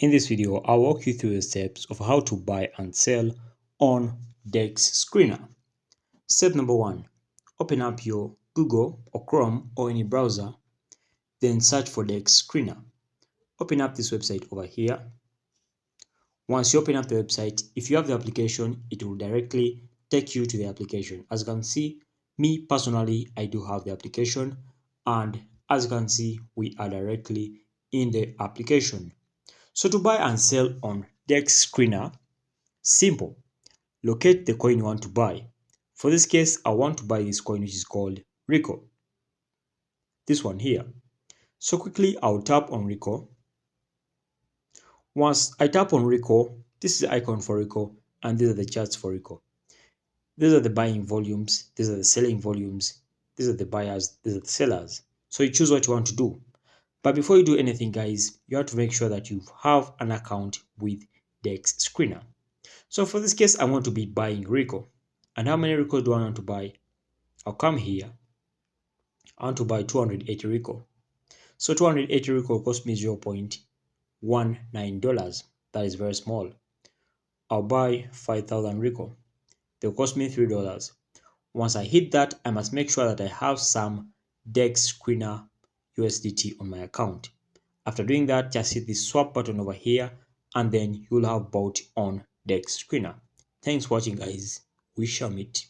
In this video, I'll walk you through the steps of how to buy and sell on Dexscreener. Step number 1, open up your Google or Chrome or any browser, then search for Dexscreener. Open up this website over here. Once you open up the website, if you have the application, it will directly take you to the application. As you can see, me personally, I do have the application, and as you can see, we are directly in the application. So to buy and sell on Dexscreener, simple. Locate the coin you want to buy. For this case, I want to buy this coin which is called Rico. This one here. So quickly I'll tap on Rico. Once I tap on Rico, this is the icon for Rico and these are the charts for Rico. These are the buying volumes, these are the selling volumes, these are the buyers, these are the sellers. So you choose what you want to do. But before you do anything, guys, you have to make sure that you have an account with Dexscreener. So for this case, I want to be buying Rico. And how many Rico do I want to buy? I'll come here. I want to buy 280 Rico. So 280 Rico cost me $0.19. That is very small. I'll buy 5,000 Rico. They'll cost me $3. Once I hit that, I must make sure that I have some Dexscreener USDT on my account. After doing that, just hit the swap button over here and then you'll have bought on Dexscreener. Thanks for watching, guys. We shall meet.